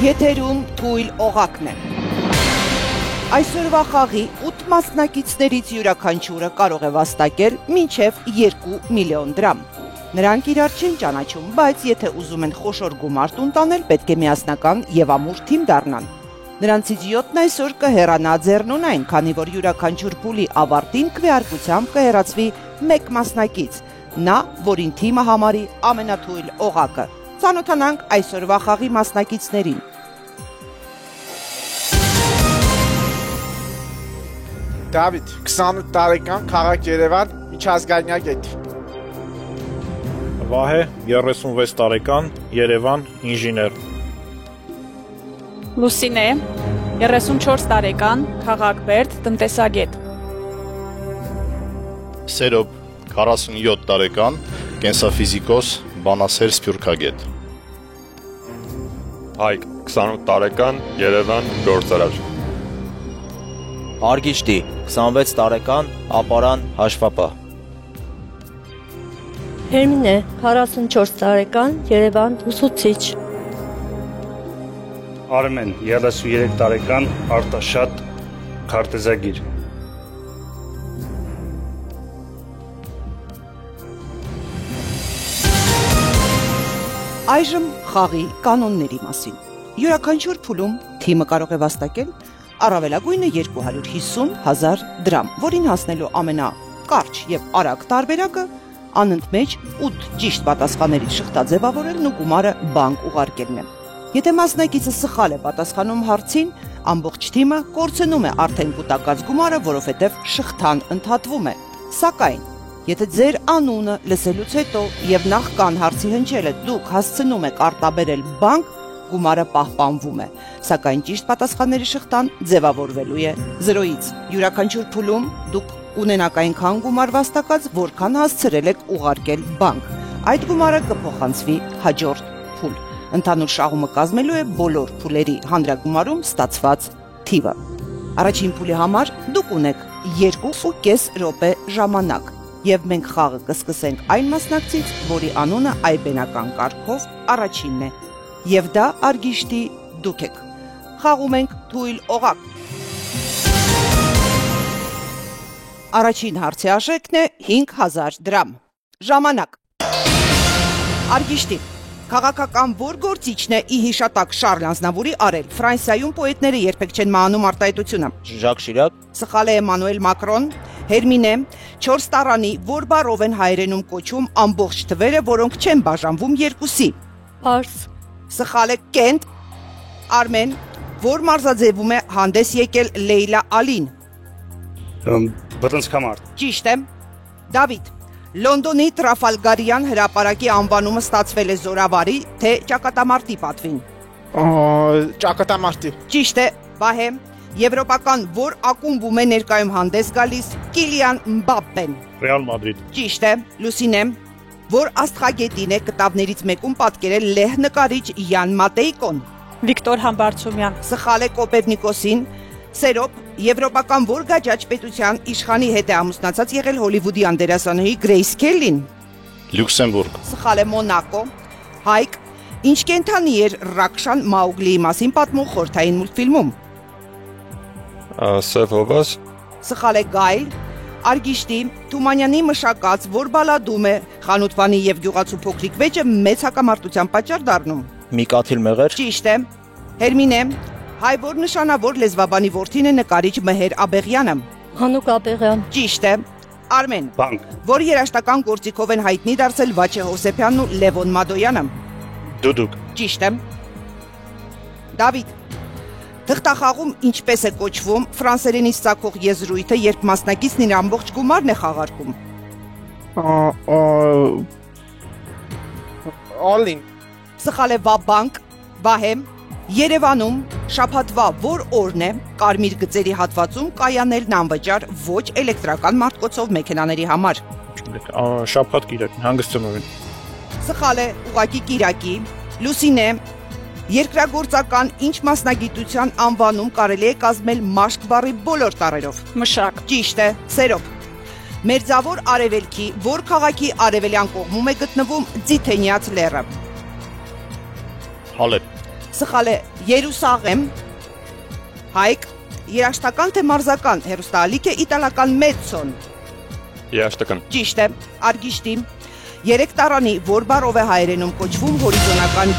Եթերում թույլ օղակն է։ Այսօրվա խաղի 8 մասնակիցներից յուրաքանչյուրը կարող է վաստակել մինչև 2 միլիոն դրամ։ Նրանք իրար չեն ճանաչում, բայց եթե ուզում են խոշոր գումար տուն տանել, պետք է միասնական եւ ամուր թիմ դառնան։ Նրանցից 7-ն այսօր կհեռանա ձեռնունայն, քանի որ յուրաքանչյուր փուլի ավարտին քվեարկությամբ կհեռացվի 1 մասնակից, նա, որին թիմը համարի ամենաթույլ օղակը։ Ծանոթանանք այսօրվա խաղի մասնակիցներին։ Դավիթ, 28 տարեկան, քաղաք Երևան, միջազգայնագետ։ Վահե, 36 տարեկան, Երևան, ինժեներ։ Լուսինե, 34 տարեկան, քաղաք Բերդ, տնտեսագետ։ Սերոբ, 47 տարեկան, կենսաֆիզիկոս, բանասեր սփյուռքագետ։ Հայկ, 28 տարեկան, Երևան, գործարար։ Արգիշտի, 26 տարեկան, ապարան, հաշվապահ։ Հերմինե, 44 տարեկան, Երևան, ուսուցիչ։ Արմեն, 33 տարեկան, Արտաշատ, քարտեզագիր։ Այժմ խաղի կանոնների մասին։ Յուրաքանչյուր փուլում թիմը կարող է վաստակել առավելագույնը 250,000 դրամ, որին հասնելու ամենակարճ եւ արագ տարբերակը անընդմեջ 8 ճիշտ պատասխաններից շղթաձևավորելն ու գումարը բանկ ուղարկելն է։ Եթե մասնակիցը սխալ է պատասխանում հարցին, ամբողջ թիմը կորցնում է արդեն կուտակած գումարը, որովհետև շղթան ընդհատվում է։ Սակայն, եթե ձեր անունը լսելուց հետո եւ նախքան հարցի հնչելը դուք հասցնում եք արտաբերել բանկ, գումարը պահպանվում է, սակայն ճիշտ պատասխանների շղթան ձևավորվելու է 0-ից։ Յուրաքանչյուր փուլում դուք ունենաք այնքան գումար վաստակած, որքան հասցրել եք ուղարկել բանկ։ Այդ գումարը կփոխանցվի հաջորդ փուլ։ Ընդհանուր շահումը կազմելու է բոլոր փուլերի հանրագումարում ստացված թիվը։ Առաջին փուլի համար դուք ունեք 2.5 րոպե ժամանակ, եւ մենք խաղը կսկսենք այն մասնակցից, որի անունը այբենական կարգով առաջինն է, եւ դա Արգիշտի դուք եք։ Խաղում ենք թույլ օղակ։ Առաջին հարցի արժեքն է 5000 դրամ։ Ժամանակ։ Արգիշտի, քաղաքական որ գործիչն է ի հիշատակ Շարլ Ազնավուրի արել։ Ֆրանսիայում պոետները երբեք չեն մահանում արտահայտությունը։ Ժակ Շիրակ։ Սխալ է Էմանուել Մակրոն։ Հերմինե, 4 տարանի որ բառով են հայերենում կոչում ամբողջ թվերը, որոնք չեն բաժանվում երկուսի։ Պարս։ Սխալ է Կենտ։ Արմեն, որ մարզաձևում է հանդես եկել Լեյլա Ալին։ Բտնցքամարտ։ Ճիշտ է։ Դավիթ, Լոնդոնի Տրաֆալգարյան հրապարակի անվանումը ստացվել է զորավարի, թե ճակատամարտի պատվին։ Ճակատամարտի։ Ճիշտ է։ Վահե, եվրոպական որ ակումբում է ներկայում հանդես գալիս Կիլիան Մբապպեն։ Ռեալ Մադրիդ։ Ճիշտ է։ Լուսինե, որ աստղագետին է կտավներից մեկում պատկերել լեհ նկարիչ Յան Մատեյկոն։ Վիկտոր Համբարձումյան։ Սխալ է Կոպերնիկոսին։ Սերոբ, եվրոպական որ գաճաճ պետության իշխանի հետ է ամուսնացած եղել Հոլիվուդի անդերասանուհի Գրեյս Քելլին։ Լյուքսեմբուրգ։ Սխալ է Մոնակո։ Հայկ, ինչ կենդանի էր Ռաքշան Մաուգլիի մասին պատմող խորհրդային մուլտֆիլմում։ Սև հովազ։ Սխալ է Գայլ։ Արգիշտի, Թումանյանի մշակած, որ բալադում է Խանութվանի եւ Գյուղացու փոքրիկ վեճը մեծ հակամարտության պատճառ դառնում։ Միկաթիլ Մեղեր։ Ճիշտ է։ Հերմինե, հայ որ նշանավոր լեզվաբանի որդին է նկարիչ Մեհեր Աբեղյանը։ Հանուկ Աբեղյան։ Ճիշտ է։ Արմեն, Բանկ։ որ երաժշտական գործիքով են հայտնի դարձել Վաչե Հովսեփյանն ու Լևոն Մադոյանը։ Դուդուկ։ Ճիշտ է։ Դավիթ, թղթախաղում ինչպես է կոչվում ֆրանսերենից ծագող եզրույթը, երբ մասնակիցն իր ամբողջ գումարն է խաղարկում։ All-in։ Սխալ է Վաբանկ։ Վահե, Երևանում շաբաթվա որ օրն է կարմիր գծերի հատվածում կայանելն անվճար ոչ էլեկտրական մարտկոցով մեքենաների համար։ Շաբաթ կիրակ, հանգիստ ծնողին։ Սխալ է ուղակի կիրակի։ Լուսինե, երկրագործական ինչ մասնագիտության անվանում կարելի է կազմել մաշկ բառի բոլոր տառերով։ Մշակ։ Ճիշտ է։ Սերոբ, Մերձավոր Արևելքի որ քաղաքի արևելյան կողմում է գտնվում Ձիթենյաց լեռը։ Հալեբ։ Սխալ է Երուսաղեմ։ Հայկ, երաշտական թե մարզական հերոստալիք է իտալական մեծոն։ Երաշտական։ Ճիշտ է, Արգիշտի։ 3 տարանի որ բառով է հայերենում կոչվում հորիզոնական։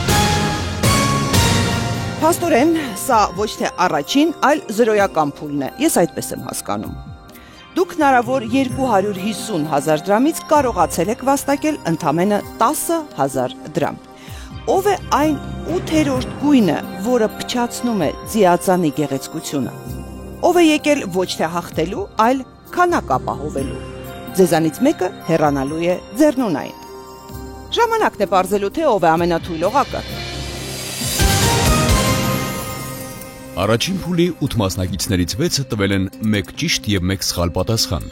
Փաստորեն, սա ոչ թե առաջին, այլ զրոյական փուլն է։ Ես այդպես եմ հասկանում։ Դուք հնարավոր 250,000 դրամից կարողացել եք վաստակել ընդամենը 10,000 դրամ։ Ով է այն 8-րդ գույնը, որը փչացնում է ձիածանի գեղեցկությունը։ Ով է եկել ոչ թե հաղթելու, այլ քանակ ապահովելու։ Ձեզանից մեկը հեռանալու է ձեռնունային։ Ժամանակն է պարզելու, թե ով է ամենաթույլ օղակը։ Առաջին փուլի 8 մասնակիցներից 6-ը տվել են 1 ճիշտ եւ 1 սխալ պատասխան։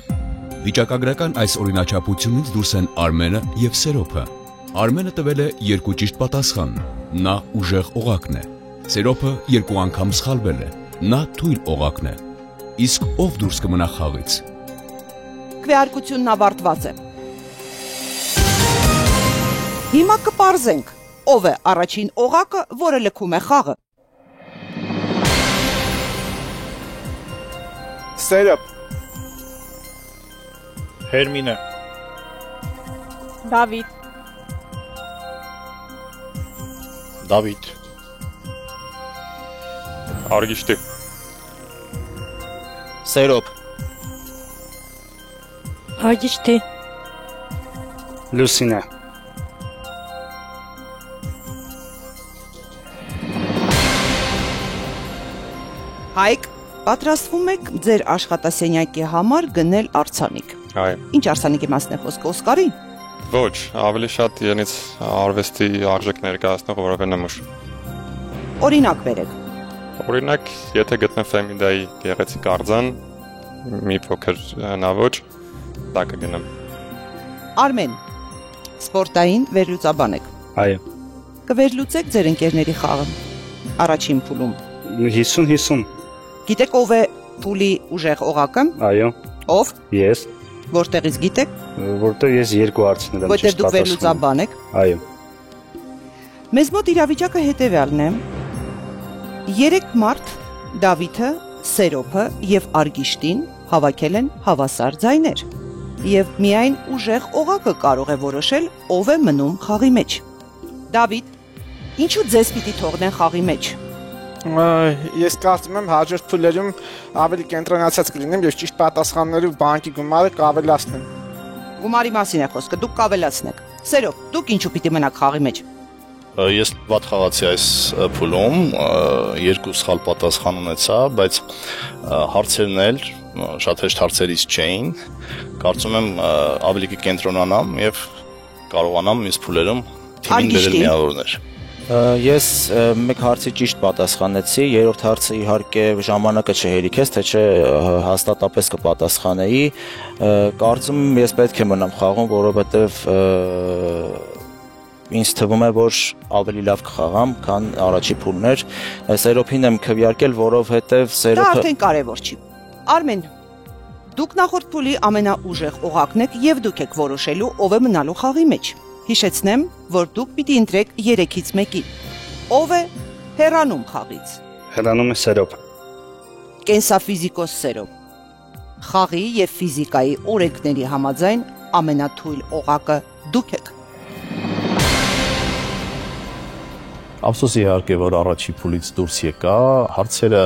Վիճակագրական այս օրինաչափությունից դուրս են Արմենը եւ Սերոփը։ Արմենը տվել է 2 ճիշտ պատասխան։ Նա ուժեղ օղակն է։ Սերոփը 2 անգամ սխալվել է։ Նա թույլ օղակն է։ Իսկ ով դուրս կմնա խաղից։ Քվեարկությունն ավարտված է։ Հիմա կպարզենք, ով է առաջին օղակը, որը լքում է խաղը։ Սերոփ։ Հերմինե, Դավիթ, Դավիթ, Արգիշտի։ Սերոփ, Արգիշտի, Լուսինե, Հայկ, պատրաստվում եք ձեր աշխատասենյակի համար գնել արձանիկ։ Այո։ Ինչ արձանիկի մասն է խոսքը, Օսկարի։ Ոչ, ավելի շատ իրենից արվեստի արժեք ներկայացնող որևէ նմուշ։ Օրինակ վերեք։ Օրինակ, եթե գտնեմ Ֆեմիդայի գեղեցիկ արձան, մի փոքր նավոճ, դա կգնամ։ Արմեն, սպորտային վերլուծաբան եք։ այո, Կվերլուծեք ձեր ընկերների խաղը։ Առաջին փուլում։ 50-50, Գիտեք ով է փուլի ուժեղ օղակը։ այո, Ով։ ես, Որտեղից գիտեք։ որտեղ ես 2 հարցներ եմ Որտեղ դուք վերլուծաբան եք։ այո, Մեզ մոտ իրավիճակը հետևյալն է։ 3 մարդ Դավիթը, Սերոփը եւ Արգիշտին հավաքել են հավասար ձայներ։ Եվ միայն ուժեղ օղակը կարող է որոշել ով է մնում խաղի մեջ։ Դավիթ, ինչու ձեզ պիտի թողնեն խաղի մեջ։ Ես կարծում եմ հաջորդ փուլերում ավելի կենտրոնացած կլինեմ եւ ճիշտ պատասխանները ու բանկի գումարը կավելացնեմ։ Գումարի մասին է խոսքը, դուք կավելացնեք։ Սերոփ, դուք ինչու պիտի մնաք խաղի մեջ։ Ես վատ խաղացի այս փուլում, 2 սխալ պատասխան ունեցա, բայց հարցերն էլ շատ հեշտ հարցերից չէին։ Կարծում եմ ավելի կկենտրոնանամ եւ կարողանամ մյուս փուլերում թիմին բերել միավորներ։ Ես մեկ հարցի ճիշտ պատասխանեցի, երրորդ հարցը իհարկե ժամանակը չհերիքեց, թե չէ հաստատապես կպատասխանեի։ Կարծում եմ ես պետք է մնամ խաղում, որովհետև ինձ թվում է, որ ավելի լավ կխաղամ, քան առաջի փուլն էր։ Սերոփին եմ քվեարկել, որովհետև Դա Սերոփը արդեն կարևոր չի։ Արմեն, դուք նախորդ փուլի ամենաուժեղ օղակն եք եւ դուք եք որոշելու ով է մնալու խաղի մեջ։ Հիշեցնեմ, որ դուք պիտի ընտրեք 3-ից մեկին։ Ով է հեռանում խաղից։ հեռանում է Սերոփ, Կենսաֆիզիկոս Սերոփ։ Խաղի եւ ֆիզիկայի օրենքների համաձայն ամենաթույլ օղակը դուք եք։ Ափսոս իհարկե, որ առաջի փուլից դուրս եկա, հարցերը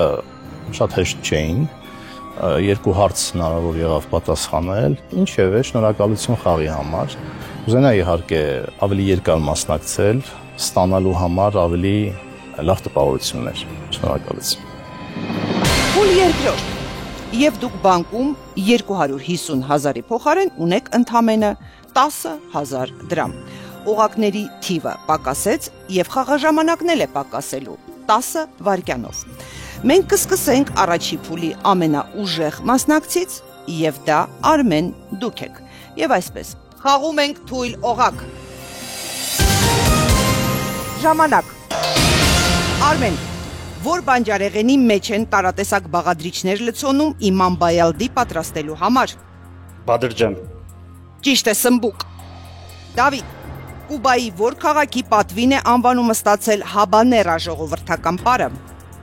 շատ հեշտ չէին, 2 հարց հնարավոր եղավ պատասխանել, ինչևէ, շնորհակալություն խաղի համար։ Ուզենա իհարկե ավելի երկար մասնակցել, ստանալու համար ավելի լավ տպավորություններ։ Շնորհակալություն։ Փուլ երկրորդ։ Եվ դուք բանկում 250,000-ի փոխարեն ունեք ընդամենը 10,000 դրամ։ Օղակների թիվը պակասեց եւ խաղաժամանակն էլ է պակասելու 10 վայրկյանով։ Մենք կսկսենք առաջի փուլի ամենաուժեղ մասնակցից եւ դա Արմեն դուք եք։ Եվ այսպես, խաղում ենք թույլ օղակ։ Ժամանակ։ Արմեն, որ բանջարեղենի մեջ են տարատեսակ բաղադրիչներ լցոնում Իման Բայալդի պատրաստելու համար։ Բադրջան, Ճիշտ է, սմբուկ։ Դավիթ, Կուբայի որ քաղաքի պատվին է անվանումը ստացել Հաբաներա ժողովրդական պարը։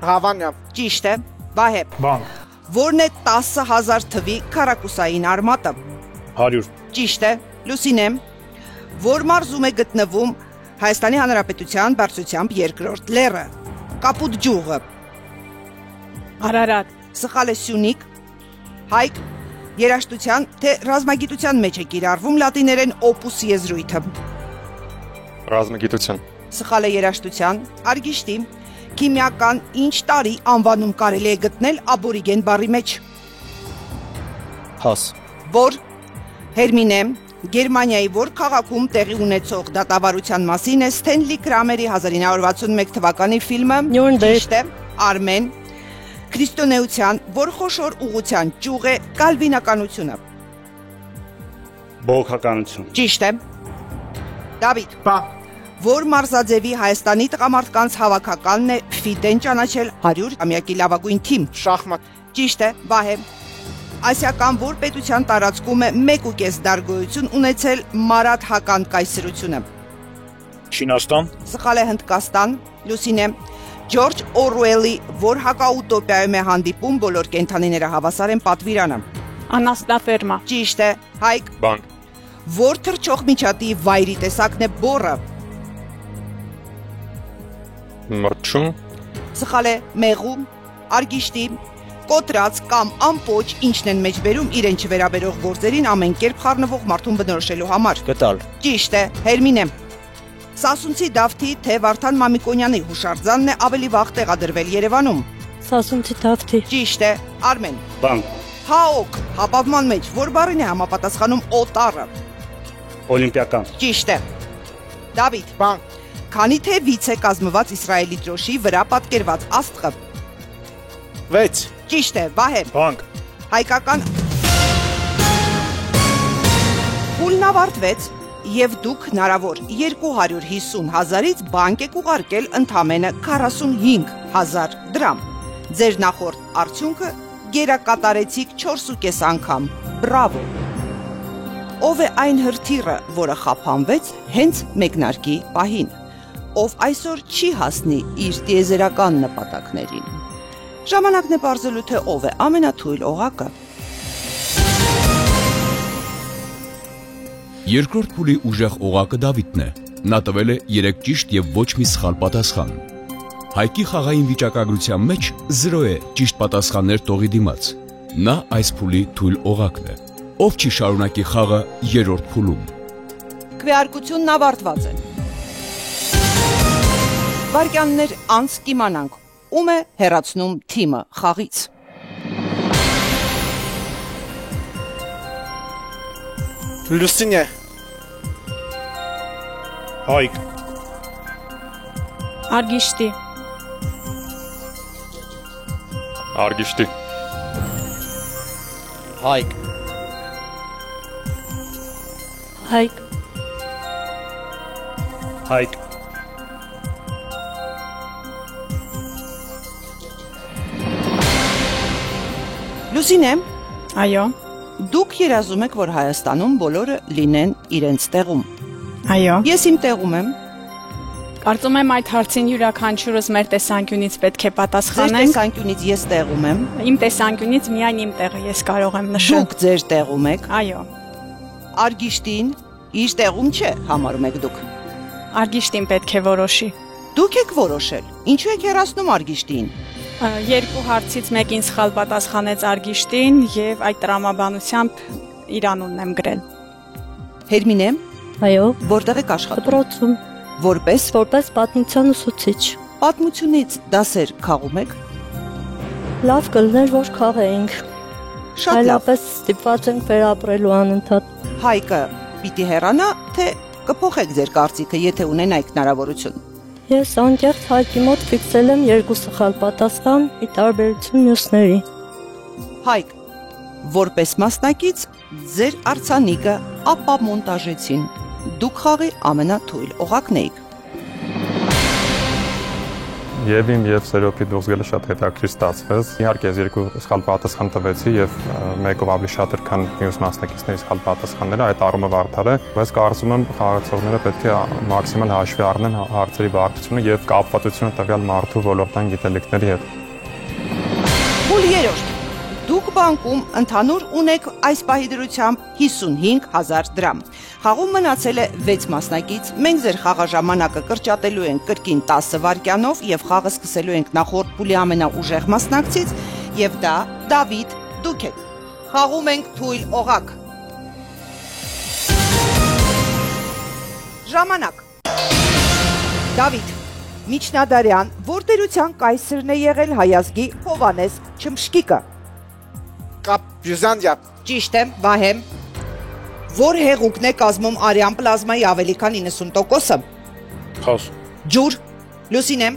Հավանա։ Ճիշտ է, Վահե։ Բանկ։ Որն է 10,000 թվի քառակուսային արմատը։ 100։ Ճիշտ է, Լուսինե։ Որ մարզում է գտնվում Հայաստանի Հանրապետության բարձրությամբ երկրորդ լեռը։ Կապուտ ջուղը։ Արարատ։ Սխալ է, Սյունիք։ Հայկ, երաժշտության թե ռազմագիտության մեջ է կիրառվում լատիներեն օպուս եզրույթը։ Ռազմագիտության։ Սխալ է, երաժշտության։ Արգիշտի, քիմիական ինչ տարի անվանում կարելի է գտնել աբորիգեն բառի մեջ։ Հաս։ Որ Հերմինե, Գերմանիայի որ քաղաքում տեղի ունեցող դատավարության մասին է Սթենլի Կրամերի 1961 թվականի ֆիլմը։ Նյուրնբերգ։ Ճիշտ է, Արմեն։ Քրիստոնեության որ խոշոր ուղղության ճյուղ է կալվինականությունը։ Բողոքականություն։ Ճիշտ է։ Դավիթ։ Բանկ։ Որ մարզաձևի Հայաստանի տղամարդկանց հավաքականն է Ֆիդեն ճանաչել 100-ամյակի լավագույն թիմ։ Շախմատ։ Ճիշտ է, Վահե։ Ասիական որ պետության տարածքում է 1.5 դար գոյություն ունեցել մարաթհական կայսրությունը։ Չինաստան։ Սխալ է, Հնդկաստան։ Լուսինե։ Ջորջ Օրուելի որ հակաուտոպիայում է հանդիպում բոլոր կենդանիները հավասար են պատվիրանը։ Անաստաֆերմա։ Ճիշտ է, Հայկ։ Բանկ։ Որ թռչող միջատի վայրի տեսակն է բոռը։ Մրջում։ Սխալ է, Մեղու։ Արգիշտի։ Կոտրած կամ ամպոչ ինչն են մեջբերում իրեն չվերաբերող գործերին ամեն կերպ խառնվող մարդուն բնորոշելու համար։ Գտալ։ Ճիշտ է, Հերմինե։ Սասունցի Դավթի թե Վարդան Մամիկոնյանի հուշարձանն է ավելի վաղ տեղադրվել Երևանում։ Սասունցի Դավթի։ Ճիշտ է, Արմեն։ Բանկ։ Հաոք, հապավման մեջ որ բառին է համապատասխանում օտարը։ Օլիմպիական։ Ճիշտ է։ Դավիթ։ Բանկ։ Քանի թևից է կազմված Իսրայելի դրոշի վրա պատկերված աստղը։ 6։ Ճիշտ է, Վահե։ Բանկ։ Հայկական Փուլն ավարտվեց եւ դուք հնարավոր 250,000-ից բանկ եք ուղարկել ընդամենը 45,000 դրամ։ Ձեր նախորդ արդյունքը գերակատարեցիք 4.5 անգամ։ Բրավո։ Ով է այն հրթիռը, որը խափանվեց հենց մեկնարկի պահին։ Ով այսօր չի հասնի իր տիեզերական նպատակներին։ Ժամանակն է բարձելու, թե ով է ամենաթույլ օղակը։ Երկրորդ փուլի ուժեղ օղակը Դավիթն է։ Նա տվել է 3 ճիշտ եւ ոչ մի սխալ պատասխան։ Հայկի խաղային վիճակագրության մեջ 0 է ճիշտ պատասխաններ տողի դիմաց։ Նա այս փուլի թույլ օղակն է։ Ով չի շարունակի խաղը երրորդ փուլում։ Քվեարկությունն ավարտված է։ Վարկյաններ անց կիմանանք, ում է հեռացնում թիմը խաղից։ Լուսինե։ Հայկ։ Արգիշտի։ Արգիշտի։ Հայկ։ Հայկ։ Հայկ։ Լուսինե, Այո։ դուք երազում եք, որ Հայաստանում բոլորը լինեն իրենց տեղում։ Այո։ Ես իմ տեղում եմ։ Կարծում եմ այդ հարցին յուրաքանչյուրս մեր տեսանկյունից պետք է Ձեր պատասխանենք։ տեսանկյունից ես տեղում եմ։ Իմ տեսանկյունից միայն իմ տեղը ես կարող եմ նշել։ Դուք ձեր տեղում եք։ Այո։ Արգիշտին իր տեղում չէ, համարում եք դուք։ Արգիշտին պետք է որոշի։ Դուք եք որոշել։ Ինչու եք հեռացնում Արգիշտին։ Երկու հարցից մեկին սխալ պատասխանեց Արգիշտին եւ այդ տրամաբանությամբ իր անունն եմ գրել։ Հերմինե, Այո, որտեղ եք աշխատում։ դպրոցում, Որպես պատմության ուսուցիչ։ պատմությունից դասեր քաղում եք։ Լավ կլներ, որ քաղեինք։ Շատ լավ։ Այլապես ստիպված ենք վերապրելու անընդհատ։ Հայկը պիտի հեռանա, թե կփոխեք ձեր կարծիքը, եթե ունենայիք հնարավորություն։ Ես անկեղծ Հայկի մոտ ֆիքսել եմ 2 սխալ պատասխան՝ ի տարբերություն մյուսների։ Հայկ, որպես մասնակից ձեր արձանիկը ապա մոնտաժեցին։ Դուք խաղի ամենաթույլ օղակն էիք։ Եվ իմ եւ Սերոփի դուրս գալը շատ հետաքրքիր ստացվեց։ Իհարկե ես երկու սխալ պատասխան տվեցի եւ մեկով ավելի շատ էր, քան մյուս մասնակիցների սխալ պատասխանները, այդ առումով արդար է, բայց կարծում եմ խաղացողները պետք է մաքսիմալ հաշվի առնեն հարցերի բարդությունը եւ կապվածությունը տվյալ մարդու ոլորտային գիտելիքների հետ։ Փուլ 3. Դուք բանկում ընդհանուր ունեք այս պահի դրությամբ 55,000 դրամ։ Խաղում մնացել է 6 մասնակից, մենք ձեր խաղաժամանակը կրճատելու ենք կրկին 10 վայրկյանով եւ խաղը սկսելու ենք նախորդ փուլի ամենաուժեղ մասնակցից եւ դա Դավիթ դուք եք։ Խաղում ենք թույլ օղակ։ Ժամանակ։ Դավիթ Միջնադարյան, որ դերության կայսրն է եղել հայազգի Հովանես Չմշկիկը։ Բյուզանդիա։ Ճիշտ է, Վահե։ Որ հեղուկն է կազմում արյան պլազմայի ավելի քան 90%-ը։ Խաս։ Ջուր։ Լուսինե։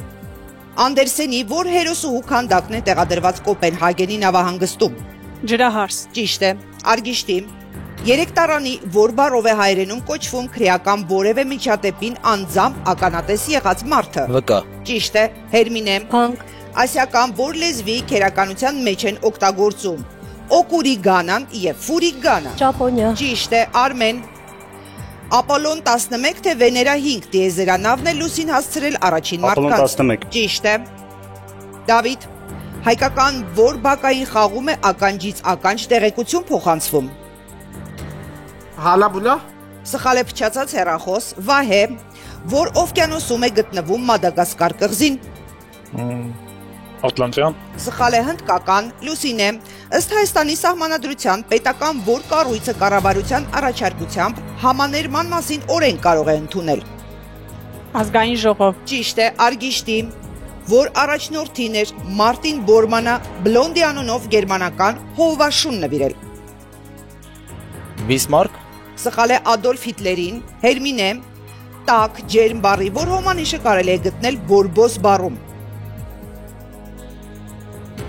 Անդերսենի որ հերոսուհու քանդակն է տեղադրված Կոպենհագենի նավահանգստում։ Ջրահարս։ Ճիշտ է, Արգիշտի։ Երեք տարանի որ բառով է հայերենում կոչվում քրեական որևէ միջադեպին անձամբ ականատես եղած մարդը։ Վկա։ Ճիշտ է, Հերմինե։ Հանք։ Ասիական որ լեզվի քերականության մեջ են օգտագործում օկուրիգանան եւ ֆուրիգանա։ Ճապոնիա։ Ճիշտ է, Արմեն։ Ապոլոն 11 թե Վեներա 5 դիեզերանավն է լուսին հասցրել առաջին Ապոլոն մարդկանց։ 11։ Ճիշտ է։ Դավիթ, հայկական որ բակային խաղում է ականջից ականջ տեղեկություն փոխանցվում։ Հալաբուլա։ Սխալ է փչացած հեռախոս, Վահե, որ օվկիանոսում է գտնվում Մադագասկար կղզին։ Ատլանտյան։ Սխալ է հնդկական, Լուսինե, ըստ Հայաստանի սահմանադրության պետական որ կառույցը կառավարության առաջարկությամբ համաներման մասին օրենք կարող է ընդունել։ Ազգային ժողով։ Ճիշտ է, Արգիշտի, որ առաջնորդին էր Մարտին Բորմանը Բլոնդի անունով գերմանական հովվաշուն նվիրել։ Բիսմարկ։ Սխալ է Ադոլֆ Հիտլերին, Հերմինե, տակ, ջերմ բառի, որ հոմանիշը կարելի է գտնել Բորբոս բառում։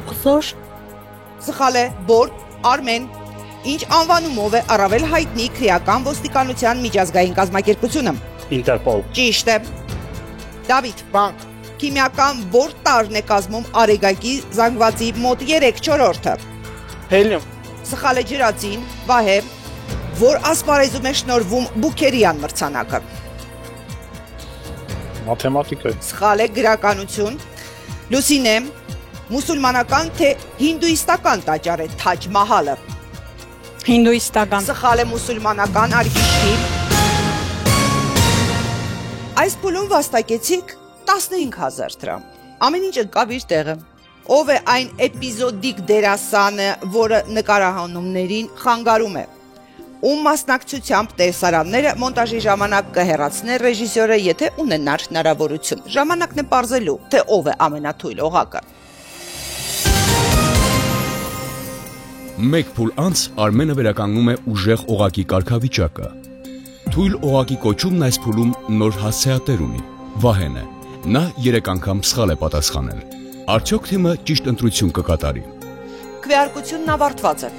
Խսոր։ Սխալ է Բոր, Արմեն, ինչ անվանումով է առավել հայտնի քրեական ոստիկանության միջազգային կազմակերպությունը։ Ինտերպոլ։ Ճիշտ է։ Դավիթ, Բանկ։ քիմիական որ տարրն է կազմում Արեգակի զանգվածի մոտ 3/4-ը։ Հելիում։ Սխալ է ջրածին, Վահե, որ ասպարեզում է շնորհվում Բուքերյան մրցանակը։ Մաթեմատիկա։ Սխալ է գրականություն, Լուսինե, մուսուլմանական թե հինդուիստական տաճար է Թաջ Մահալը։ Հինդուիստական։ Սխալ է մուսուլմանական, Արգիշտի։ Այս փուլում վաստակեցիք 15,000 դրամ։ Ամեն ինչ ընկավ իր տեղը։ Ով է այն էպիզոդիկ դերասանը, որը նկարահանումներին խանգարում է։ Ում մասնակցությամբ տեսարանները մոնտաժի ժամանակ կհեռացներ ռեժիսորը, եթե ունենար հնարավորություն։ Ժամանակն է պարզելու, թե ով է ամենաթույլ օղակը։ Մեկ փուլ անց Արմենը վերականգնում է ուժեղ օղակի կարգավիճակը։ Թույլ օղակի կոչումն այս փուլում նոր հասցեատեր ունի։ Վահեն է։ Նա 3 անգամ սխալ է պատասխանել։ Արդյոք թիմը ճիշտ ընտրություն կկատարի։ Քվեարկությունն ավարտված է։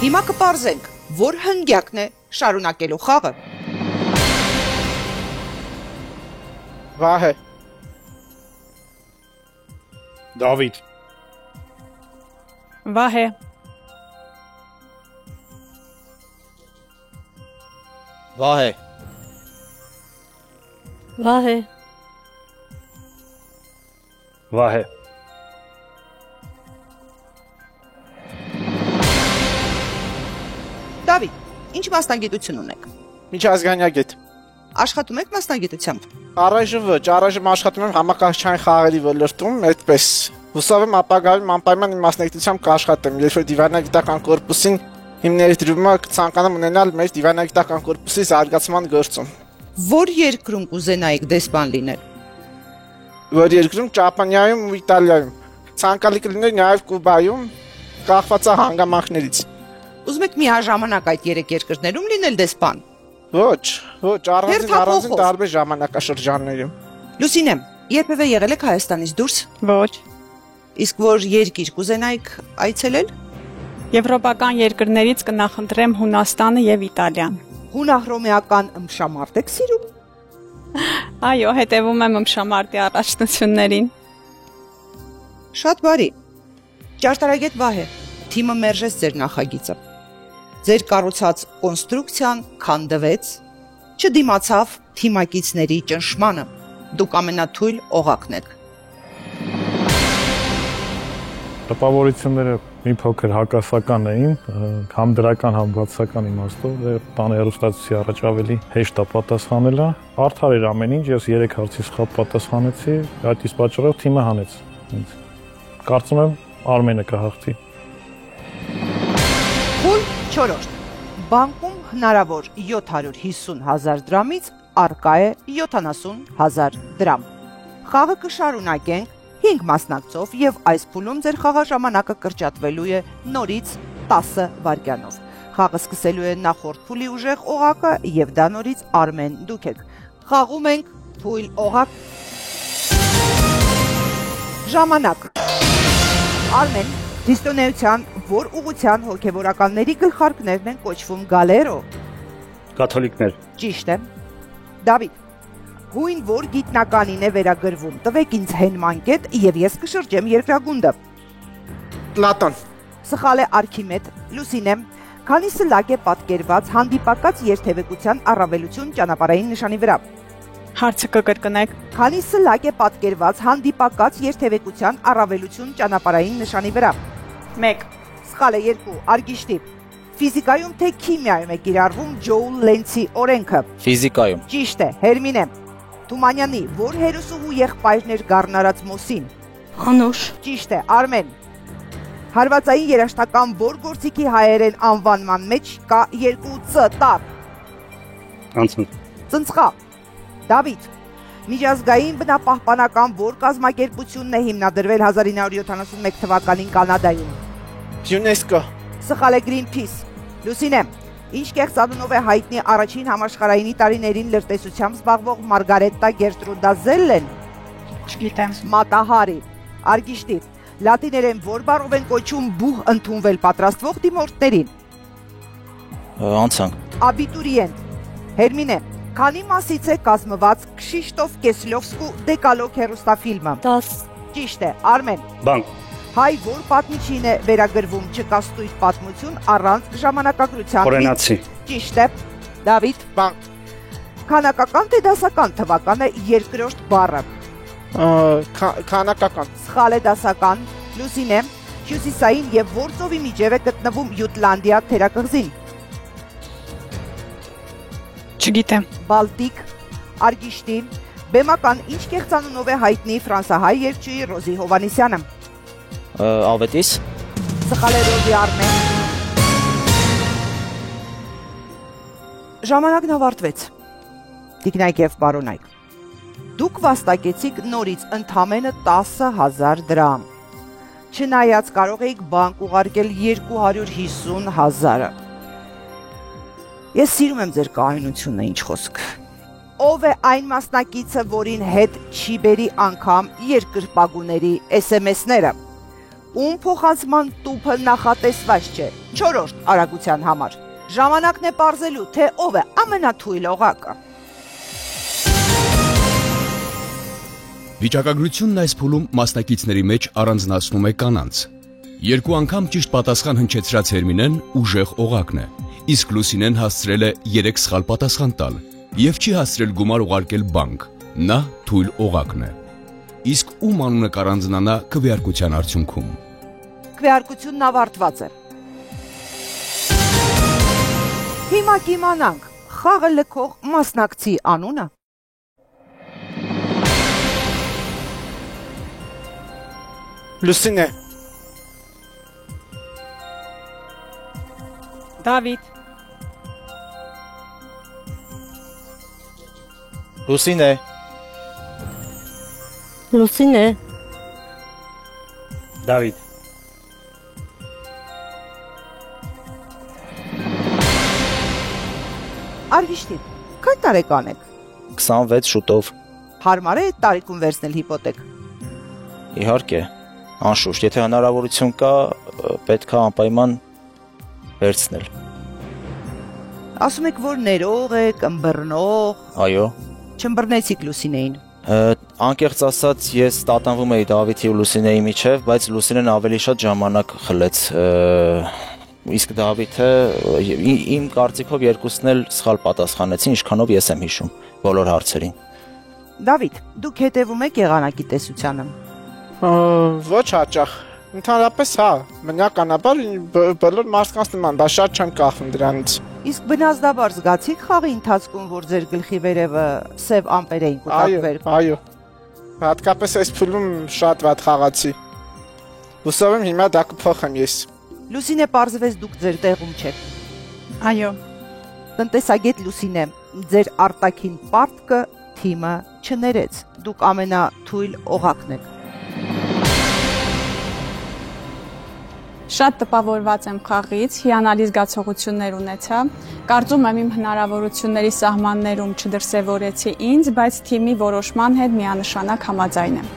Հիմա կպարզենք, որ հնգյակն է շարունակելու խաղը։ Վահե։ Դավիթ։ Վահե։ Վահե։ Վահե։ Վահե։ Դավիթ, ինչ մասնագիտություն ունեք։ Միջազգայնագետ։ Աշխատում եք մասնագիտությամբ։ Առայժմ ոչ, առայժմ աշխատում եմ համակարգչային խաղերի ոլորտում, այդպես։ Հուսով եմ ապագայում անպայման իմ մասնագիտությամբ կաշխատեմ, երբ որ դիվանագիտական կորպուսին հիմների դրումը կցանկանամ ունենալ մեր դիվանագիտական կորպուսի զարգացման գործում։ Որ երկրում կուզենայիք դեսպան լինել։ Որ երկրում Ճապոնիայում ու Իտալիայում։ Ցանկալի կլիներ նաև Կուբայում, կախված է հանգամանքներից։ Ուզում եք միաժամանակ այդ 3 երկրներում լինել դեսպան։ Ոչ, առանձին Հերթափոխով։ տարբեր ժամանակաշրջաններում։ Լուսինե, երբևէ եղել եք Հայաստանից դուրս։ Ոչ։ Իսկ որ երկիր կուզենայիք այցելել։ Եվրոպական երկրներից կնախընտրեմ Հունաստանը եւ Իտալիան։ Հունահռոմեական ըմբշամարտ եք սիրում։ Այո, հետևում եմ ըմբշամարտի առաջնություններին։ Շատ բարի։ Ճարտարագետ Վահե, թիմը մերժեց ձեր նախագիծը։ Ձեր կառուցած կոնստրուկցիան քանդվեց, չդիմացավ թիմակիցների ճնշմանը։ Դուք ամենաթույլ օղակն եք։ Տպավորությունները մի փոքր հակասական էին, համ դրական, համ բացական իմաստով, տան հեռուստացույցի առաջ ավելի հեշտ է պատասխանելը։ Արդար էր ամեն ինչ, ես 3 հարցի սխալ պատասխանեցի, այդ իսկ պատճառով թիմը հանեց ինձ։ Կարծում եմ Արմենը կհաղթի։ Խուլ 4. Բանկում հնարավոր 750,000 դրամից արկա է 70,000 դրամ։ Խաղը կշարունակենք 5 մասնակցով եւ այս փուլում ձեր խաղաժամանակը կրճատվելու է նորից 10 վայրկյանով։ Խաղը սկսելու է նախորդ փուլի ուժեղ օղակը եւ դա նորից Արմեն դուք եք։ Խաղում ենք թույլ օղակ։ Ժամանակ։ Արմեն, քրիստոնեության որ ուղղության հոգեվորականների գլխարկներն են կոչվում գալերո։ Կաթոլիկներ։ Ճիշտ է։ Դավիթ, հույն որ գիտնականին է վերագրվում, տվեք ինձ հենման կետ եւ ես կշրջեմ երկրագունդը։ Պլատոն։ Սխալ է Արքիմեդ, Լուսինե, քանի սլակ է պատկերված հանդիպակաց երթևեկության առավելություն ճանապարհային նշանի վրա։ Հարցը կկրկնեք։ Քանի սլակ է պատկերված հանդիպակաց երթևեկության առավելություն ճանապարհային նշանի վրա։ 1. Սխալ է 2. Արգիշտի։ Ֆիզիկայում թե քիմիայում է կիրառվում Ջոուլ Լենցի օրենքը։ Ֆիզիկայում։ Ճիշտ է, Հերմինե։ Թումանյանի որ հերոսուհու եղբայրներ գառնարած Մոսին։ Անուշ։ Ճիշտ է, Արմեն։ Հարվածային երաշտական որ գործիքի հայերեն անվանման մեջ կա 2 ծ տառ։ Անցուն։ Ծնցխա։ Դավիթ, միջազգային բնապահպանական որ կազմակերպությունն է հիմնադրվել 1971 թվականին Կանադայում։ ՅՈՒՆԵՍԿՕ։ Սխալ է Greenpeace։ Լուսինե, ինչ կեղծանունով է հայտնի առաջին համաշխարհայինի տարիներին լրտեսությամբ զբաղվող Մարգարետա Գերտրուդա Զելլեն։ Չգիտեմ։ Մատահարի։ Արգիշտի, լատիներեն որ բառով են կոչում բուհ ընդունվել պատրաստվող դիմորդներին։ Անցանք։ Աբիտուրիենտ։ Հերմինե, քանի մասից է կազմված Քշիշտոֆ Կեսլովսկու դեկալոգ հեռուստաֆիլմը։ 10. Ճիշտ է, Արմեն։ Բանկ։ Հայ որ պատմիչին է վերագրվում չկաստույր պատմություն առանց ժամանակագրության։ Օրենացի։ Ճիշտ է, Դավիթ։ Բանկ։ Քանակական թե դասական թվականը երկրորդ բառը։ Քանակական։ Սխալ է դասական։ Լուսինե, հյուսիսային եւ որ ծովի միջև է գտնվում Յուտլանդիա թերակղզին։ Չգիտեմ։ Բալտիկ, Արգիշտի, բեմական ինչ կեղծանունով է հայտնի ֆրանսահայ երգչուհի Ռոզի Հովանեսյանը։ Ավետիս։ Սխալ է Ռոզի Արմեն։ Ժամանակն ավարտվեց։ Տիկնայք եւ բարոնայք։ Դուք վաստակեցիք նորից ընդամենը 10,000 դրամ։ Չնայած կարող էիք բանկ ուղարկել 250,000-ը։ Ես սիրում եմ ձեր կայունությունը, ինչ խոսք։ Ով է այն մասնակիցը, որին հետ չի բերի անգամ երկրպագուների SMS-ները։ Ում փոխանցման տուփը նախատեսված չէ 4-րդ արագության համար։ Ժամանակն է պարզելու, թե ով է ամենաթույլ օղակը։ Վիճակագրությունն այս փուլում մասնակիցների մեջ առանձնացնում է կանանց։ Երկու անգամ ճիշտ պատասխան հնչեցրած Հերմինեն ուժեղ օղակն է, իսկ Լուսինեն հասցրել է 3 սխալ պատասխան տալ եւ չի հասցրել գումար ուղարկել բանկ։ Նա թույլ օղակն է։ Իսկ ում անունը կառանձնանա քվեարկության արդյունքում։ Քվեարկությունն ավարտված է։ Հիմա կիմանանք խաղը լքող մասնակցի անունը։ Լուսինե։ Դավիթ։ Լուսինե։ Լուսինե։ Դավիթ։ Արգիշտի, քանի տարեկան եք։ 26 շուտով։ Հարմար է այդ տարիքում վերցնել հիպոթեք։ Իհարկե, անշուշտ, եթե հնարավորություն կա, պետք է անպայման վերցնել։ Ասում եք, որ ներող եք, ըմբռնող։ Այո։ Չմբռնեցիք Լուսինեին։ Անկեղծ ասած, ես տատանվում էի Դավիթի ու Լուսինեի միջև, բայց Լուսինեն ավելի շատ ժամանակ խլեց։ Իսկ Դավիթը իմ կարծիքով երկուսն էլ սխալ պատասխանեցին, ինչքանով ես եմ հիշում բոլոր հարցերին։ Դավիթ, դուք հետևում եք եղանակի տեսությանը։ Ոչ հաճախ։ Ընդհանրապես հա, բնականաբար բոլոր մարդկանց նման, դա շատ չեմ կախվում դրանից։ Իսկ բնազդաբար զգացիք խաղի ընթացքում, որ ձեր գլխի վերևը սև ամպեր էին կուտակվել։ Այո։ Հատկապես այս փուլում շատ վատ խաղացի։ Հուսով եմ հիմա դա կփոխեմ ես։ Լուսինե, պարզվեց դուք ձեր տեղում չեք։ Այո։ Տնտեսագետ Լուսինե, ձեր արտաքին պարտքը թիմը չներեց։ Դուք ամենաթույլ օղակն եք։ Շատ տպավորված եմ խաղից, հիանալի զգացողություններ ունեցա։ Կարծում եմ իմ հնարավորությունների սահմաններում չդրսևորեցի ինձ, բայց թիմի որոշման հետ միանշանակ համաձայն եմ։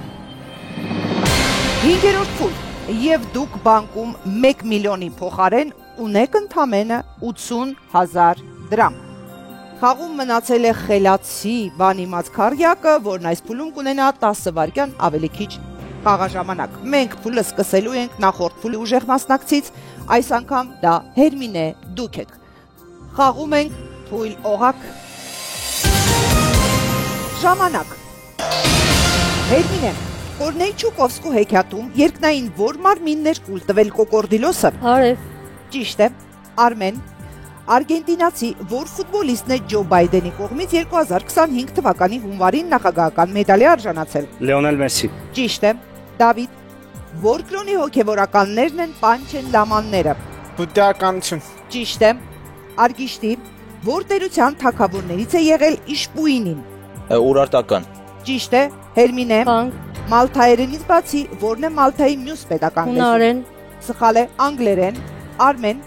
5-րդ փուլ, եւ դուք բանկում 1 միլիոնի փոխարեն ունեք ընդամենը 80,000 դրամ։ Խաղում մնացել է խելացի բանիմաց քարյակը, որն այս փուլում կունենա 10 վայրկյան ավելի քիչ խաղաժամանակ։ Մենք փուլը սկսելու ենք նախորդ փուլի ուժեղ մասնակցից, այս անգամ դա Հերմինե, դուք եք։ Խաղում ենք թույլ օղակ։ Ժամանակ։ Հերմինե, Կորնեյ Չուկովսկու հեքիաթում երկնային որ մարմիններ կուլ տվել կոկորդիլոսը։ Արև։ Ճիշտ է։ Արմեն, արգենտինացի որ ֆուտբոլիստն է Ջո Բայդենի կողմից 2025 թվականի հունվարին նախագահական մեդալի արժանացել։ Լեոնել Մեսսի։ Ճիշտ է։ Դավիթ, որ կրոնի հոգևորականներն են Պանչեն լամանները։ Բուդդայականություն։ Ճիշտ է։ Արգիշտի, որ տերության թագավորներից է եղել Իշպուինին։ Ուրարտական։ Ճիշտ է։ Հերմինե, մալթայերենից բացի որն է Մալթայի մյուս պետական լեզուն։ Հունարեն։ Սխալ է։ Անգլերեն։ Արմեն,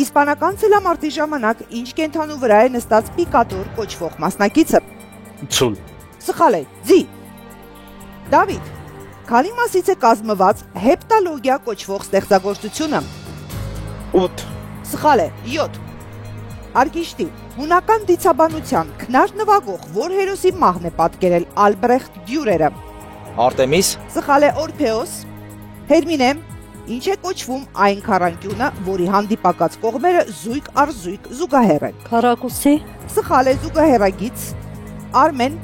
իսպանական ցելամարտի ժամանակ ինչ կենթանու վրա է նստած պիկադոր կոչվող մասնակիցը։ Ցուլ։ Սխալ է։ Ձի։ Դավիթ, քանի մասից է կազմված հեպտալոգիա կոչվող ստեղծագործությունը։ 8։ Սխալ է։ 7։ Արգիշտի, հունական դիցաբանության քնար նվագող որ հերոսի մահն է պատկերել Ալբրեխտ Դյուրերը։ Արտեմիս։ Սխալ է։ Օրփեոս։ Հերմինե, ինչ է կոչվում այն քառանկյունը, որի հանդիպակաց կողմերը զույգ առ զույգ զուգահեռ են։ Քառակուսի։ Սխալ է։ Զուգահեռագիծ։ Արմեն,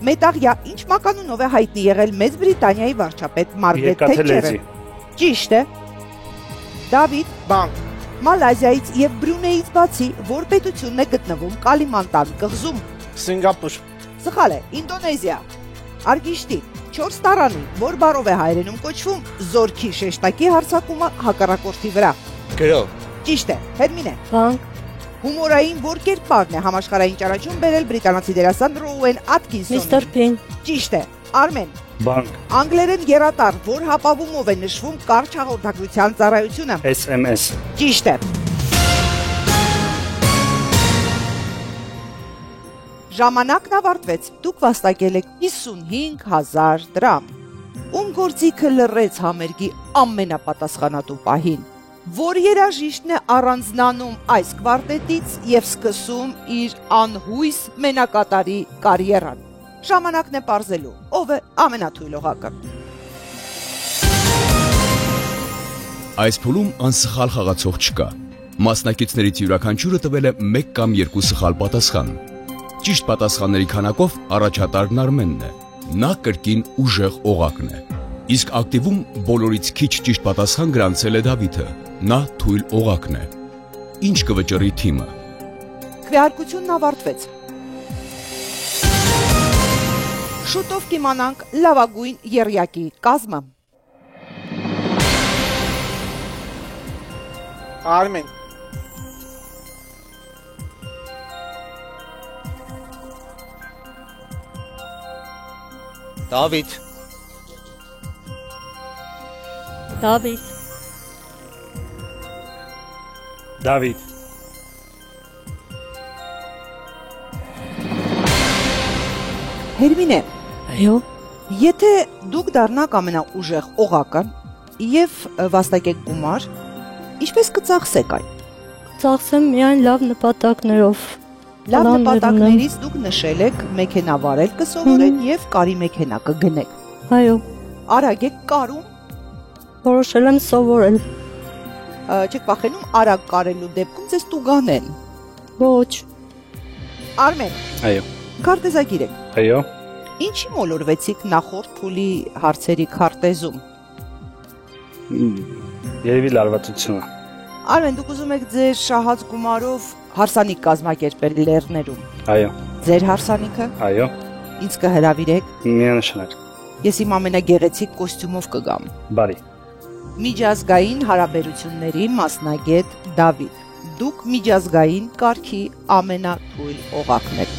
մետաղյա ինչ մականունով է հայտնի եղել Մեծ Բրիտանիայի վարչապետ Մարգարետ Թետչերը։ Ճիշտ է։ Դավիթ, բանկ։ Մալազիայից եւ Բրունեից բացի որ պետությունն է գտնվում Կալիմանտան կղզում։ Սինգապուր։ Սխալ է։ Ինդոնեզիա։ Արգիշտի, 4 տարանի, որ բառով է հայերենում կոչվում զորքի շեշտակի հարձակումը հակառակորդի վրա։ Գրով։ Ճիշտ է։ Հերմինե։ Բանկ։ Հումորային որ կերպարն է համաշխարհային ճանաչում բերել բրիտանացի դերասան Ռոուեն Աթքինսոնը։ Միսթեր Փին։ Ճիշտ է։ Արմեն, Բանկ։ անգլերեն եռատար, որ հապավումով է նշվում կարճ հաղորդակցության ծառայությունը։ SMS։ Ճիշտ է։ Ժամանակն ավարտվեց։ Դուք վաստակել եք 55,000 դրամ։ Ում գործիքը լռեց համերգի ամենապատասխանատու պահին, որ երաժիշտն է առանձնանում այս կվարտետից եւ սկսում իր անհույս մենակատարի կարիերան։ Ժամանակն է պարզելու, ով է ամենաթույլ օղակը։ Այս փուլում անսխալ խաղացող չկա։ Մասնակիցներից յուրաքանչյուրը տվել է 1 կամ 2 սխալ պատասխան։ Ճիշտ պատասխանների քանակով առաջատարն Արմենն է։ Նա կրկին ուժեղ օղակն է։ Իսկ ակտիվում բոլորից քիչ ճիշտ պատասխան գրանցել է Դավիթը։ Նա թույլ օղակն է։ Ինչ կվճռի թիմը։ Քվեարկությունն ավարտվեց։ Շուտով կիմանանք լավագույն եռյակի կազմը։ Արմեն։ Դավիթ։ Դավիթ։ Դավիթ։ Հերմինե, Այո։ եթե դուք դառնաք ամենաուժեղ օղակը եւ վաստակեք գումար, ինչպես կծախսեք այն։ Ծախսեմ միայն լավ նպատակներով։ Լավ նպատակներից դուք նշել եք մեքենա վարել կսովորեն եւ կարի մեքենա կգնեք։ Այո, Արագ եք կարում, որոշել եմ սովորել։ չեք վախենում արագ կարելու դեպքում ձեզ տուգանեն։ Ոչ, Արմեն, Այո։ քարտեզագիր եք։ Այո։ Ինչի մոլորվեցիք նախորդ փուլի հարցերի քարտեզում։ Երևի լարվածությունը։ Արմեն, դուք ուզում եք ձեր շահած գումարով հարսանիք կազմակերպել լեռներում։ Այո։ Ձեր հարսանիքը Այո։ ինձ կհրավիրեք։ Միանշանակ։ Ես իմ ամենագեղեցիկ կոստյումով կգամ։ Բարի։ Միջազգային հարաբերությունների մասնագետ Դավիթ։ Դուք միջազգային կարգի ամենաթույլ օղակն եք։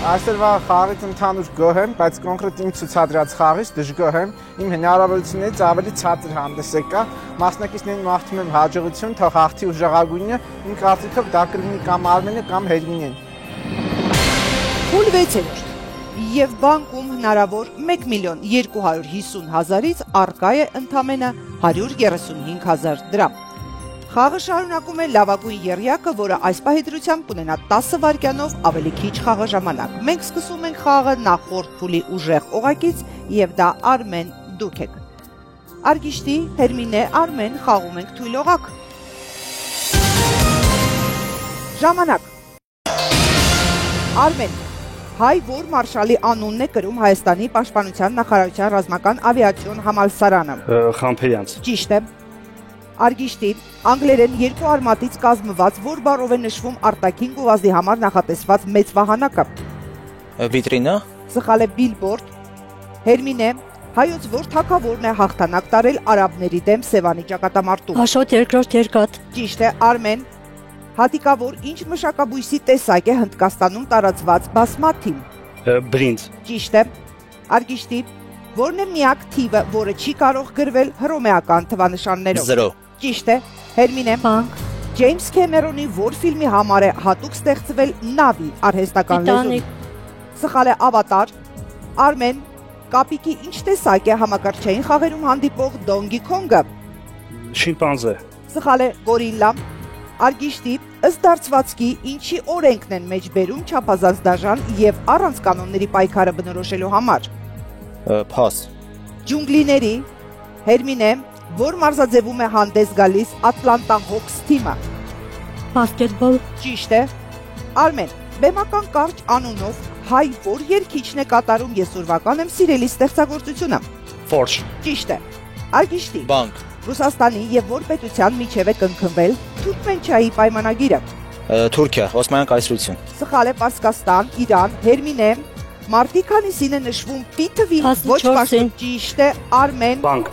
Այսօրվա խաղից ընդհանուր գոհ եմ, բայց կոնկրետ իմ ցուցադրած խաղից դժգոհ եմ։ Իմ հնարավորություններից ավելի ցածր հանդես եկա։ Մասնակիցներին մաղթում եմ հաջողություն, թող հաղթի ուժեղագույնը, իմ կարծիքով դա կլինի կամ Արմենը կամ Հերմինեն։ Փուլ 6-րդ։ Եվ բանկում հնարավոր 1.250.000-ից առկա է ընդամենը 135.000 դրամ։ Խաղը շարունակում է լավագույն եռյակը, որը այս պահի դրությամբ կունենա 10 վայրկյանով ավելի քիչ խաղաժամանակ։ Մենք սկսում ենք խաղը նախորդ փուլի ուժեղ օղակից, եւ դա Արմեն դուք եք։ Արգիշտի, Հերմինե, Արմեն խաղում ենք թույլ օղակ։ Ժամանակ։ Արմեն, հայ որ մարշալի անունն է կրում Հայաստանի պաշտպանության նախարարության ռազմական ավիացիոն համալսարանը։ Խամփերյանց։ Ճիշտ է։ Արգիշտի, անգլերեն երկու արմատից կազմված, որ բառով է նշվում արտաքին գովազդի համար նախատեսված մեծ վահանակը։ Վիտրինա։ Սխալ է բիլբորդ։ Հերմինե, հայոց որ թագավորն է հաղթանակ տարել արաբների դեմ Սևանի ճակատամարտում։ Աշոտ երկրորդ երկաթ։ Ճիշտ է, Արմեն։ Հատիկավոր ինչ մշակաբույսի տեսակ է Հնդկաստանում տարածված բասմաթին։ Բրինձ։ Ճիշտ է։ Արգիշտի, որն է միակ թիվը, որը չի կարող գրվել հռոմեական թվանշաններով։ 0։ Ճիշտ է։ Հերմինե, Բանկ, Ջեյմս Քեմերոնի որ ֆիլմի համար է հատուկ ստեղծվել նավի արհեստական լեզուն։ Տիտանիկ, Սխալ է ավատար։ Արմեն, կապիկի ինչ տեսակ է համակարգչային խաղերում հանդիպող Դոնգի Քոնգը։ Շիմպանզե։ Սխալ է գորիլլա։ Արգիշտի, ըստ դարձվածքի ինչի օրենքն են մեջբերում չափազանց դաժան եւ առանց կանոնների պայքարը բնորոշելու համար։ Փաս։ Ջունգլիների, Հերմինե, որ մարզաձևում է հանդես գալիս Ատլանտա Հոքս թիմը։ բասկետբոլ, Ճիշտ է։ Արմեն, բեմական կարճ անունով հայ որ երգիչն է կատարում ես ուրվական եմ սիրելի ստեղծագործությունը։ Ֆորշ։ Ճիշտ է։ Արգիշտի, Բանկ։ Ռուսաստանի եւ որ պետության միջև է կնքվել Թուրքմենչայի պայմանագիրը։ Թուրքիա, Օսմանյան կայսրություն։ Սխալ է Պարսկաստան, Իրան, Հերմինե, մարտի քանիսին է նշվում Պիթվի, ոչ 14-ին։ պաշտոն, ճիշտ է, Արմեն։ Բանկ։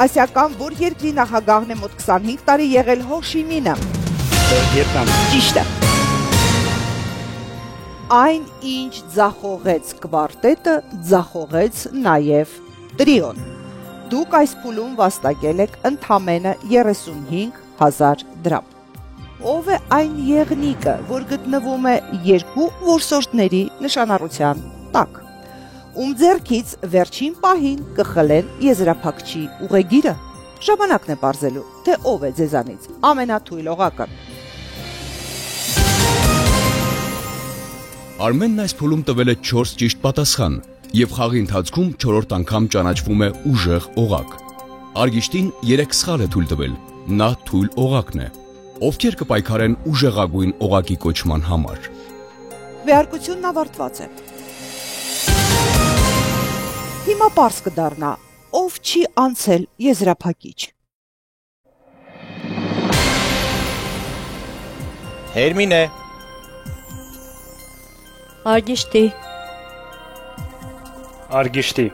Ասիական որ երկրի նախագահն է մոտ 25 տարի եղել Հո Շի Մինը։ Վիետնամ։ Ճիշտ է։ Այն ինչ ձախողեց կվարտետը, ձախողեց նաև տրիոն։ Դուք այս փուլում վաստակել եք ընդամենը 35.000 դրամ։ Ով է այն եղնիկը, որ գտնվում է երկու որսորդների նշանառության տակ։ Ում ձեռքից վերջին պահին կխլեն եզրափակչի ուղեգիրը։ Ժամանակն է բարձելու, թե ով է ձեզանից ամենաթույլ օղակը։ Արմենն այս փուլում տվել է 4 ճիշտ պատասխան եւ խաղի ընթացքում 4-րդ անգամ ճանաչվում է ուժեղ օղակ։ Արգիշտին 3 սխալ է թույլ տվել։ Նա թույլ օղակն է։ Ովքեր կպայքարեն ուժեղագույն օղակի կոչման համար։ Վեհարկությունն ավարտված է։ Հիմա պարզ կդառնա, ով չի անցել եզրափակիչ։ Հերմինե։ Արգիշտի, Արգիշտի։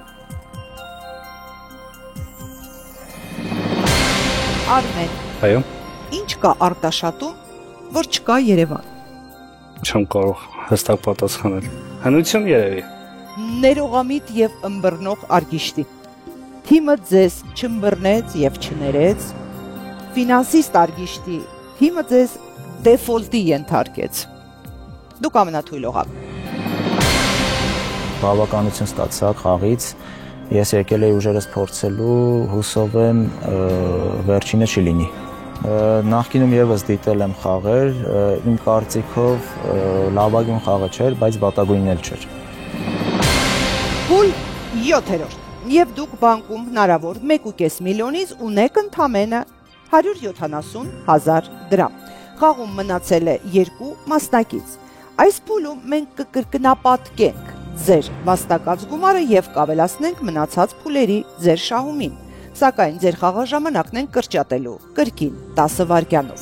Արմեն, Այո։ ինչ կա Արտաշատում, որ չկա Երևան։ Չեմ կարող հստակ պատասխանել։ Հնություն երևի։ Ներողամիտ եւ ըմբռնող Արգիշտի։ Թիմը ձեզ չըմբռնեց եւ չներեց։ Ֆինանսիստ Արգիշտի, թիմը ձեզ դեֆոլտի ենթարկեց։ Դուք ամենաթույլ օղակ։ Բավականություն ստացա խաղից։ Ես եկել եի ուժերս փորձելու, հուսով եմ վերջինը չի լինի։ Նախկինում եւս դիտել եմ խաղեր, իմ կարծիքով լավագույն խաղը չէր, բայց վատագույնն էլ չէր։ Փուլ 7-րդ։ Եվ դուք բանկում հնարավոր 1.5 միլիոնից ունեք ընդամենը 170,000 դրամ։ Խաղում մնացել է 2 մասնակից։ Այս փուլում մենք կկրկնապատկենք ձեր վաստակած գումարը եւ կավելացնենք մնացած փուլերի ձեր շահումին։ Սակայն ձեր խաղաժամանակն են կրճատելու կրկին 10 վայրկյանով։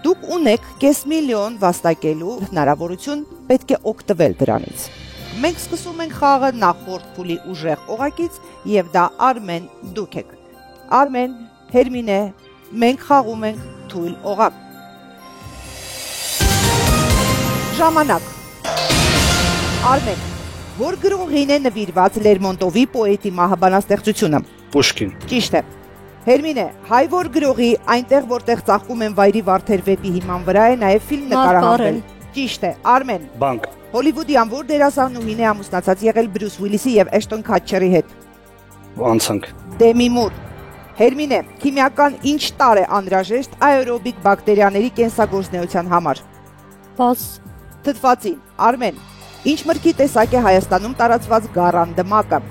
Դուք ունեք 500 միլիոն վաստակելու հնարավորություն, պետք է օգտվել դրանից։ Մենք սկսում ենք խաղը նախորդ փուլի ուժեղ օղակից եւ դա Արմեն դուք եք։ Արմեն, Հերմինե, մենք խաղում ենք թույլ օղակ։ Ժամանակ։ Արմեն, որ գրողին է նվիրված Լերմոնտովի պոետի մահաբանաստեղծությունը։ Պուշկին։ Ճիշտ է։ Հերմինե, հայ որ գրողի այնտեղ որտեղ ծաղկում են վայրի վարդեր վեպի հիման վրա է նաև ֆիլմ նկարահանվել։ Ճիշտ է։ Արմեն։ Բանկ։ Հոլիվուդյան որ դերասանուհին է ամուսնացած եղել Բրյուս Ուիլիսի եւ Էշտոն Քաթչերի հետ։ Անցանք։ Դեմի Մուր։ Հերմինե, քիմիական ինչ տարր է անհրաժեշտ աերոբիկ բակտերիաների կենսագործնեության համար։ Պաս։ Թթվածին։ Արմեն, ինչ մրգի տեսակ է Հայաստանում տարածված գառանդմակը։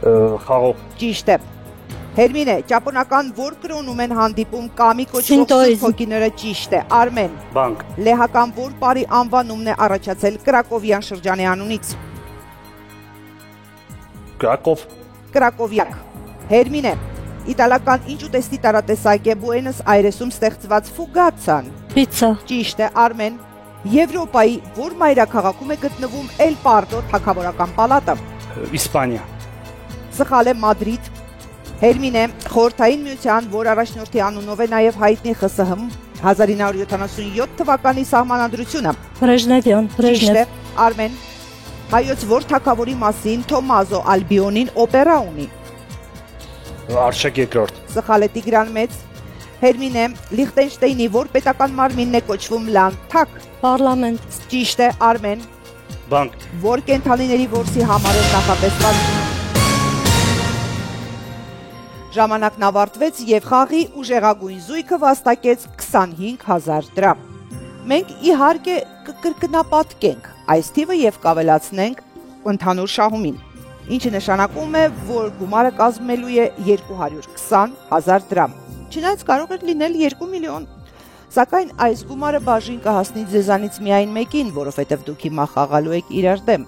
Խաղող։ Ճիշտ է։ Հերմինե, ճապոնական որ կրոնում են հանդիպում կամի կոչվող հոգիները։ Ճիշտ է։ Արմեն։ Բանկ։ Լեհական որ բարի անվանումն է առաջացել Կրակովյան շրջանի անունից։ Կրակով։ Կրակովյակ։ Հերմինե, իտալական ինչ ուտեստի տարատեսակ է Բուենոս Այրեսում ստեղծված ֆուգացան։ Պիցցա։ Ճիշտ է։ Արմեն։ Եվրոպայի որ մայրաքաղաքում է գտնվում Էլ Պարդո թագավորական պալատը։ Իսպանիա։ Սխալ է, Մադրիդ։ Հերմինե, խորհրդային միության, որ առաջնորդի անունով է նաև հայտնի ԽՍՀՄ 1977 թվականի սահմանադրությունը։ Բրեժնևյան, Ճիշտ է։ Արմեն, հայոց որ թագավորի մասին Թոմազո Ալբիոնին օպերա ունի։ Արշակ երկրորդ։ Սխալ է, Տիգրան Մեծ։ Հերմինե, Լիխտենշտեյնի որ պետական մարմինն է կոչվում Լանդթագ։ Պարլամենտ։ Ճիշտ է։ Արմեն, Բանկ։ որ կենթանիների որսի համար է նախատեսված։ Ժամանակն ավարտվեց եւ խաղի ուժեղագույն զույգը վաստակեց 25,000 դրամ։ Մենք իհարկե կկրկնապատկենք այս թիվը եւ կավելացնենք ընդհանուր շահումին, ինչը նշանակում է, որ գումարը կազմելու է 220,000 դրամ։ Չնայած կարող էր լինել 2 միլիոն, սակայն այս գումարը բաժին կհասնի ձեզանից միայն մեկին, որովհետեւ դուք հիմա խաղալու եք իրար դեմ։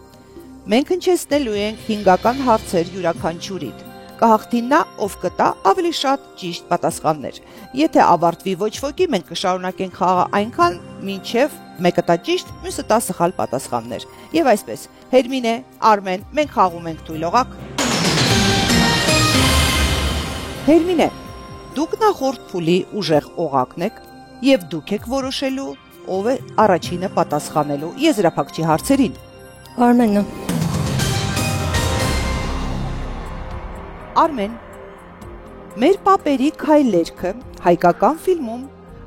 Մենք հնչեցնելու ենք 5 հարցեր յուրաքանչյուրիդ։ Կհաղթի նա, ով կտա ավելի շատ ճիշտ պատասխաններ։ Եթե ավարտվի ոչ ոքի, մենք կշարունակենք խաղը այնքան, մինչև մեկը տա ճիշտ, մյուսը տա սխալ պատասխաններ։ Եվ այսպես, Հերմինե, Արմեն, մենք խաղում ենք թույլ օղակ։ Հերմինե, դուք նախորդ փուլի ուժեղ օղակն եք, եւ դուք եք որոշելու, ով է առաջինը պատասխանելու եզրափակչի հարցերին։ Արմենը։ Արմեն, մեր պապերի քայլերքը հայկական ֆիլմում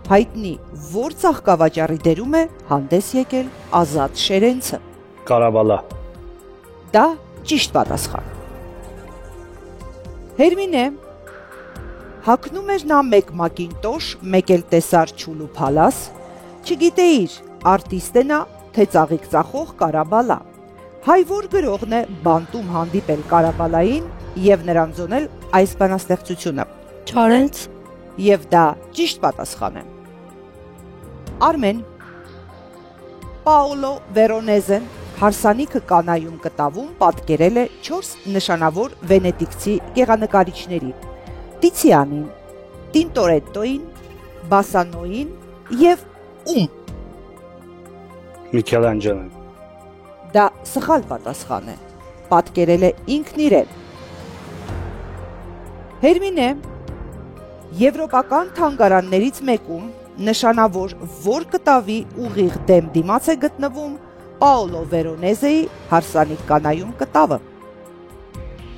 հայտնի որ ծաղկավաճառի դերում է հանդես եկել Ազատ Շերենցը։ Կարաբալա։ Դա ճիշտ պատասխան։ Հերմինե, հագնում էր նա մեկ մակինտոշ, մեկ էլ տեսար չուլու փալաս, չգիտեիր արտիստ է նա, թե ծաղիկ ծախող Կարաբալա։ Հայ որ գրողն է բանտում հանդիպել Կարաբալային եւ նրան ձոնել այս բանաստեղծությունը։ Չարենց։ Եվ դա ճիշտ պատասխան է։ Արմեն, Պաոլո Վերոնեզեն հարսանիքը կանայում կտավում պատկերել է 4 նշանավոր վենետիկցի գեղանկարիչների՝ Տիցիանին, Տինտորետտոին, Բասանոին եւ ում։ Միքելանջելոն։ Դա սխալ պատասխան է։ Պատկերել է ինքն իրեն։ Հերմինե, եվրոպական թանգարաններից մեկում նշանավոր որ կտավի ուղիղ դեմ դիմաց է գտնվում Պաոլո Վերոնեզեի հարսանիք կանայում կտավը։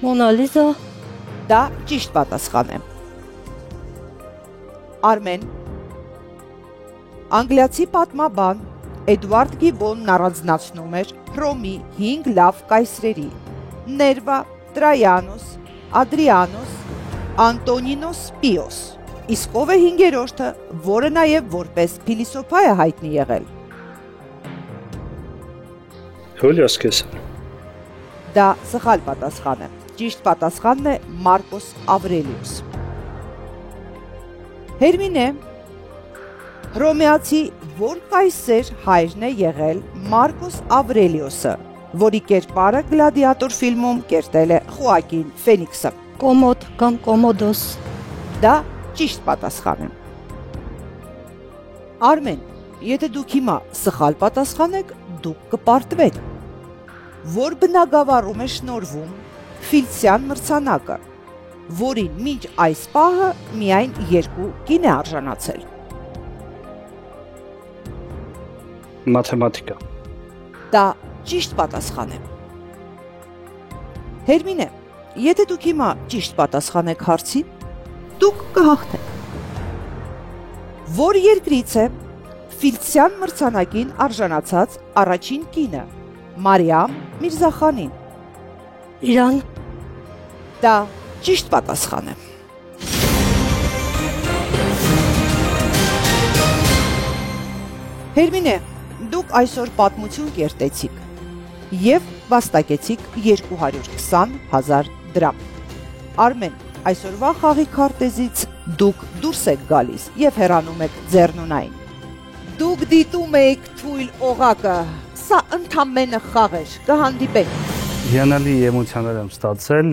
Մոնալիզա։ Դա ճիշտ պատասխան է։ Արմեն, անգլիացի պատմաբան Էդվարդ Գիբոնն առանձնացնում էր Հռոմի 5 լավ կայսրերի՝ Ներվա, Տրայանոս, Ադրիանոս, Անտոնինոս Պիոս։ Իսկ ով է 5-րդը, որը նաև որպես փիլիսոփա է հայտնի եղել։ Հուլիոս Կեսար։ Դա սխալ պատասխան է։ Ճիշտ պատասխանն է Մարկոս Ավրելիուս։ Հերմինե, հռոմեացի որ կայսեր հայրն է եղել Մարկոս Ավրելիոսը, որի կերպարը Գլադիատոր ֆիլմում կերտել է Խոակին Ֆենիքսը։ Կոմոդ կամ Կոմոդոս։ Դա ճիշտ պատասխան է։ Արմեն, եթե դուք հիմա սխալ պատասխանեք, դուք կպարտվեք։ Որ բնագավառում է շնորհվում Ֆիլցյան մրցանակը, որին մինչ այս պահը միայն 2 կին է արժանացել։ Մաթեմատիկա։ Դա ճիշտ պատասխան է։ Հերմինե, եթե դուք հիմա ճիշտ պատասխանեք հարցին, դուք կհաղթեք։ Որ երկրից է Ֆիլցյան մրցանակին արժանացած առաջին կինը, Մարիամ Միրզախանին։ Իրան։ Դա ճիշտ պատասխան է։ Հերմինե, դուք այսօր պատմություն կերտեցիք և վաստակեցիք 220,000 դրամ։ Արմեն, այսօրվա խաղի քարտեզից դուք դուրս եք գալիս և հեռանում եք ձեռնունային։ Դուք դիտում եք թույլ օղակը, սա ընդամենը խաղ էր, կհանդիպենք։ Հիանալի էմոցիաներ եմ ստացել,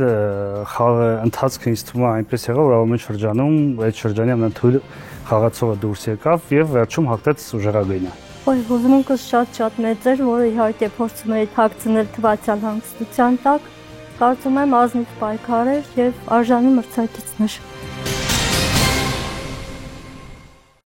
խաղը ընթացքը ինձ թվում է այնպես եղավ, որ ամեն շրջանում այդ շրջանի ամենաթույլ խաղացողը դուրս եկավ եւ վերջում հաղթեց ուժեղագույնը։ Ոյ, հուզմունքս շատ մեծ էր, որը իհարկե փորձում էի թաքցնել թվացial հանգստության տակ։ Կարծում եմ ազնիվ պայքար էր եւ արժանի մրցակիցներ։